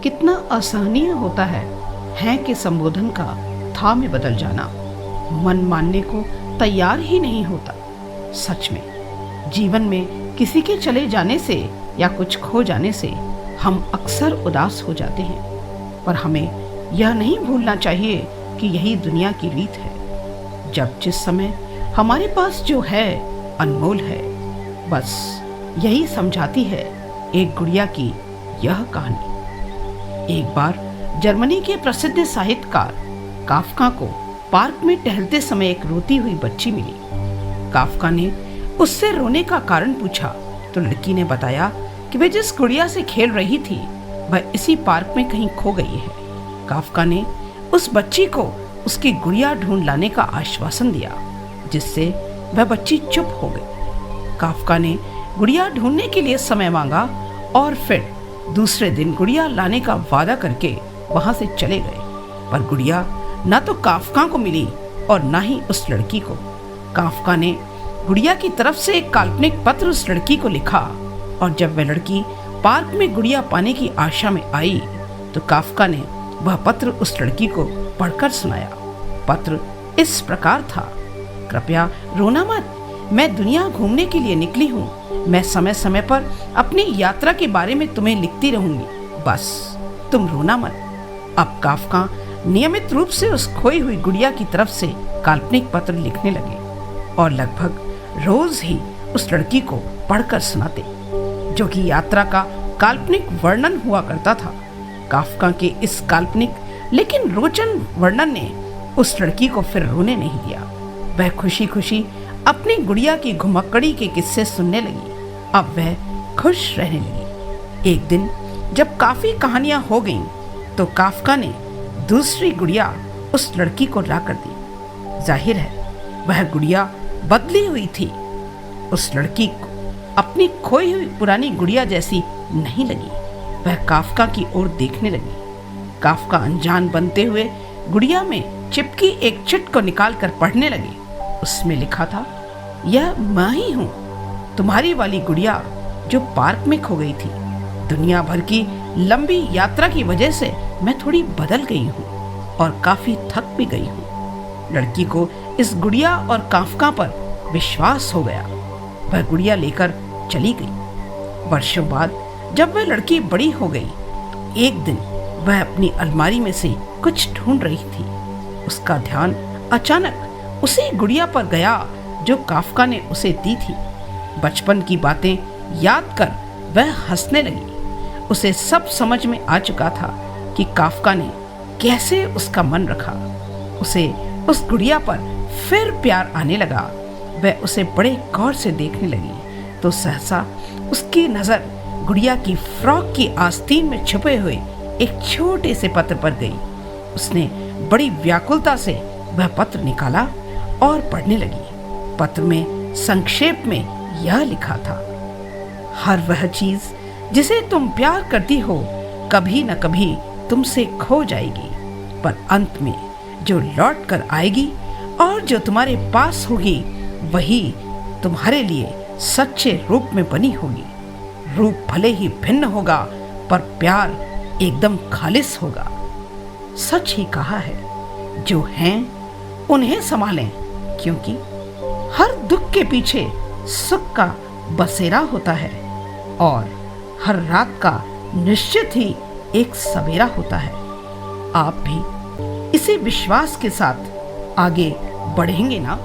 कितना असहनीय होता है कि संबोधन का था में बदल जाना। मन मानने को तैयार ही नहीं होता। सच में जीवन में किसी के चले जाने से या कुछ खो जाने से हम अक्सर उदास हो जाते हैं, पर हमें यह नहीं भूलना चाहिए कि यही दुनिया की रीत है। जब जिस समय हमारे पास जो है अनमोल है। बस यही समझाती है एक गुड़िया की यह कहानी। एक बार जर्मनी के प्रसिद्ध साहित्यकार काफ्का को पार्क में टहलते समय एक रोती हुई बच्ची मिली। काफ्का ने उससे रोने का कारण पूछा तो लड़की ने बताया कि वह जिस गुड़िया से खेल रही थी वह इसी पार्क में कहीं खो गई है। काफ्का ने उस बच्ची को उसकी गुड़िया ढूंढ लाने का आश्वासन दिया, जिससे वह बच्ची चुप हो गई। काफ्का ने गुड़िया ढूंढने के लिए समय मांगा और फिर दूसरे दिन गुड़िया लाने का वादा करके वहां से चले गए। पर गुड़िया ना तो काफ्का को मिली और ना ही उस लड़की को। काफ्का ने गुड़िया की तरफ से एक काल्पनिक पत्र उस लड़की को लिखा और जब वह लड़की पार्क में गुड़िया पाने की आशा में आई तो काफ्का ने वह पत्र उस लड़की को पढ़कर सुनाया। पत्र इस प्रकार था, कृपया रोना मत, मैं दुनिया घूमने के लिए निकली हूँ। मैं समय समय पर अपनी यात्रा के बारे में तुम्हें लिखती रहूंगी, बस तुम रोना मत। अब काफ्का नियमित रूप से उस खोई हुई गुड़िया की तरफ से काल्पनिक पत्र लिखने लगे और लगभग रोज ही उस लड़की को पढ़कर सुनाते, जो कि यात्रा का काल्पनिक वर्णन हुआ करता था। काफ्का के इस काल्पनिक लेकिन रोचन वर्णन ने उस लड़की को फिर रोने नहीं दिया। वह खुशी खुशी अपनी गुड़िया की घुमक्कड़ी के किस्से सुनने लगी। अब वह खुश रहने लगी। एक दिन जब काफी कहानियां हो गईं, तो काफ्का ने दूसरी गुड़िया उस लड़की को ला कर दी। जाहिर है वह गुड़िया बदली हुई थी। उस लड़की को अपनी खोई हुई पुरानी गुड़िया जैसी नहीं लगी। वह काफ्का की ओर देखने लगी। काफ्का अनजान बनते हुए गुड़िया में चिपकी एक चिट को निकालकर पढ़ने लगे। उसमें लिखा था, यह मैं ही हूँ, तुम्हारी वाली गुड़िया जो पार्क में खो गई थी। दुनिया भर की लंबी यात्रा की वजह से मैं थोड़ी बदल गई हूँ और काफी थक भी गई हूँ। लड़की को इस गुड़िया और काफ्का पर विश्वास हो गया। वह गुड़िया लेकर चली गई। वर्षों बाद जब वह लड़की बड़ी हो गई तो एक दिन वह अपनी अलमारी में से कुछ ढूंढ रही थी। उसका ध्यान अचानक उसी गुड़िया पर गया जो काफ्का ने उसे दी थी। बचपन की बातें याद कर वह हंसने लगी। उसे सब समझ में आ चुका था कि काफ्का ने कैसे उसका मन रखा। उसे उस गुड़िया पर फिर प्यार आने लगा। वह उसे बड़े गौर से देखने लगी तो सहसा उसकी नजर गुड़िया की फ्रॉक की आस्तीन में छुपे हुए एक छोटे से पत्र पर गई। उसने बड़ी व्याकुलता से वह पत्र निकाला और पढ़ने लगी। पत्र में संक्षेप में यह लिखा था, हर वह चीज जिसे तुम प्यार करती हो कभी न कभी तुमसे खो जाएगी, पर अंत में जो लौट कर आएगी और जो तुम्हारे पास होगी वही तुम्हारे लिए सच्चे रूप में बनी होगी। रूप भले ही भिन्न होगा पर प्यार एकदम खालिस होगा। सच ही कहा है, जो हैं उन्हें संभालें, क्योंकि हर दुख के पीछे सुख का बसेरा होता है और हर रात का निश्चित ही एक सवेरा होता है। आप भी इसी विश्वास के साथ आगे बढ़ेंगे ना?